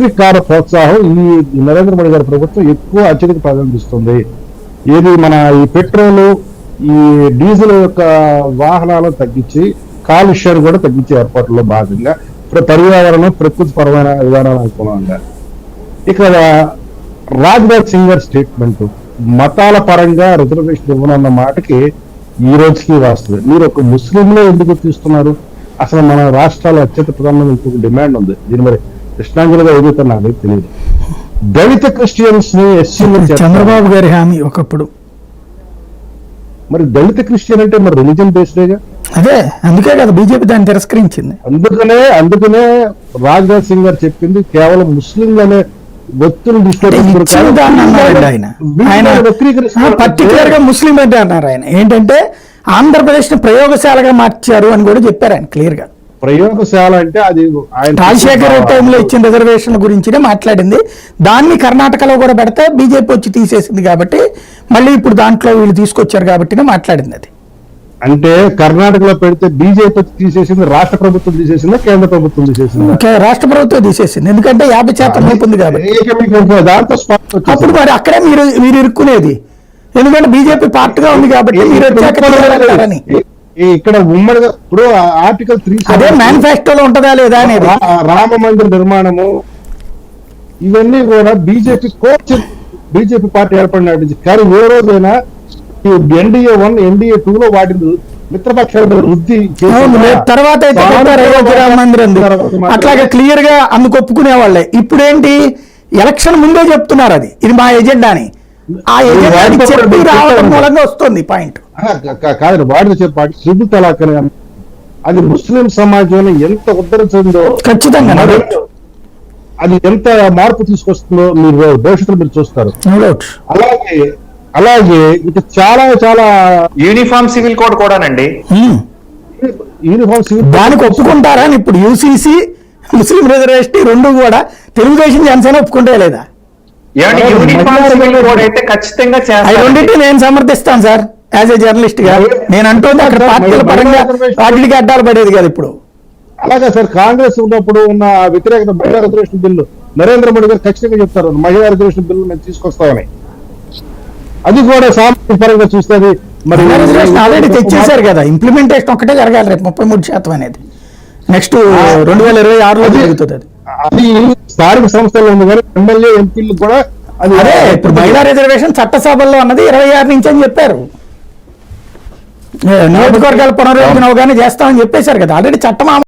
Electric car ప్రోత్సాహం ఈ నరేంద్ర మోడీ గారి ప్రభుత్వం ఎక్కువ అత్యధిక ప్రాధాన్యత ఇస్తుంది. ఏది మన ఈ పెట్రోల్ ఈ డీజిల్ యొక్క వాహనాలను తగ్గించి కాలుష్యాన్ని కూడా తగ్గించే ఏర్పాట్లలో భాగంగా పర్యావరణం ప్రకృతి పరమైన విధానాలు అనుకూలంగా ఇక్కడ రాజ్నాథ్ సింగ్ గారి స్టేట్మెంట్ మతాల పరంగా రిజర్వేషన్ ఇవ్వనన్న మాటకి ఈ రోజుకి వస్తుంది. మీరు ఒక ముస్లింలో ఎందుకు తీస్తున్నారు? అసలు మన రాష్ట్రాల అత్యంత ప్రధానమైన ఇంకొక డిమాండ్ ఉంది. దీని మరి కృష్ణాంజలిగా ఏదైతే నాకు తెలియదు. దళిత క్రిస్టియన్స్ ని చంద్రబాబు గారి హామీ ఒకప్పుడు. మరి దళిత క్రిస్టియన్ అంటే మరి రిలీజన్ బేస్డేగా. అదే అందుకే కదా బీజేపీ దాన్ని తిరస్కరించింది. అందుకనే రాజ్నాథ్ సింగ్ గారు చెప్పింది కేవలం ముస్లింలనే వ్యక్తులు పర్టికులర్ గా ముస్లిం అంటే అన్నారు ఆయన. ఏంటంటే ఆంధ్రప్రదేశ్ ని ప్రయోగశాలగా మార్చారు అని కూడా చెప్పారు ఆయన క్లియర్ గా. ప్రయోగశాల అంటే అది రాజశేఖర్ టైంలో ఇచ్చిన రిజర్వేషన్ గురించినే మాట్లాడింది. దాన్ని కర్ణాటకలో కూడా పెడితే బీజేపీ వచ్చి తీసేసింది కాబట్టి మళ్ళీ ఇప్పుడు దాంట్లో వీళ్ళు తీసుకొచ్చారు కాబట్టి మాట్లాడింది. అది అంటే కర్ణాటకలో పెడితే బీజేపీ తీసేసింది, రాష్ట్ర ప్రభుత్వం తీసేసిందా, కేంద్ర ప్రభుత్వం తీసేసింది? రాష్ట్ర ప్రభుత్వం తీసేసింది. ఎందుకంటే 50% ఉంటుంది కాబట్టి. దాంతో అప్పుడు మరి అక్కడే మీరు ఇరుక్కునేది. ఎందుకంటే బీజేపీ పార్టీగా ఉంది కాబట్టి మీరు వచ్చాకని ఇక్కడ ఉమ్మడిగా ఇప్పుడు ఆర్టికల్ 3 అదే మేనిఫెస్టోలో ఉంటుందా లేదా అనేది. రామ మందిర నిర్మాణము ఇవన్నీ కూడా బీజేపీ పార్టీ ఏర్పడినట్టు. కానీ ఏ రోజైనా ఎన్డీఏ 1 ఎన్డీఏ 2 లో వాటిని మిత్రపక్షాల వృద్ధి తర్వాత అయితే రామ మందిరం అట్లాగే క్లియర్ గా అందుకు ఒప్పుకునే వాళ్ళే. ఇప్పుడేంటి ఎలక్షన్ ముందే చెప్తున్నారు అది ఇది మా ఎజెండా అని. ఆ ఎజెండా చెప్పి రావడం మూలంగా వస్తుంది పాయింట్. కాదు వాటితో చెప్పాడు ట్రిపుల్ తలాక్ అని. అది ముస్లిం సమాజంలో ఎంత ఉద్ధరించిందో ఖచ్చితంగా అది ఎంత మార్పు తీసుకొస్తుందో మీరు భవిష్యత్తులో మీరు చూస్తారు. అలాగే ఇక చాలా చాలా యూనిఫామ్ సివిల్ కోడ్ కూడానండి. యూనిఫామ్ సివిల్ దానికి ఒప్పుకుంటారా? ఇప్పుడు యూసీసీ ముస్లిం రిజర్వేషన్ రెండు కూడా తెలుగుదేశం జనసేన ఒప్పుకుంటే లేదా? రెండింటి నేను సమర్థిస్తాను సార్ యాజ్ ఏ జర్నలిస్ట్ గా. నేను అంటుంది అక్కడ పార్టీల పరంగా వాటికి అడ్డాలు పడేది కదా ఇప్పుడు. అలాగే సార్ కాంగ్రెస్ ఉన్నప్పుడు ఉన్న వ్యతిరేకత మహిళా రిజర్వేషన్ బిల్లు నరేంద్ర మోడీ గారు ఖచ్చితంగా చెప్తారు మహిళా రిజర్వేషన్ బిల్లు మేము తీసుకొస్తామని. అది కూడా సామాజిక పరంగా చూస్తే మరి ఆల్రెడీ తెచ్చేశారు కదా. ఇంప్లిమెంటేషన్ ఒకటే జరగాలి రేపు 33% అనేది. నెక్స్ట్ 2026లో జరుగుతుంది. అది స్థానిక సంస్థల్లో ఉంది కానీ ఎమ్మెల్యే ఎంపీలు కూడా అదే ఇప్పుడు మహిళా రిజర్వేషన్ చట్టసభల్లో అన్నది 26 నుంచి అని చెప్పారు. నియోజకవర్గాల పునర్విభజన అవగానే చేస్తామని చెప్పేశారు కదా ఆల్రెడీ చట్టం.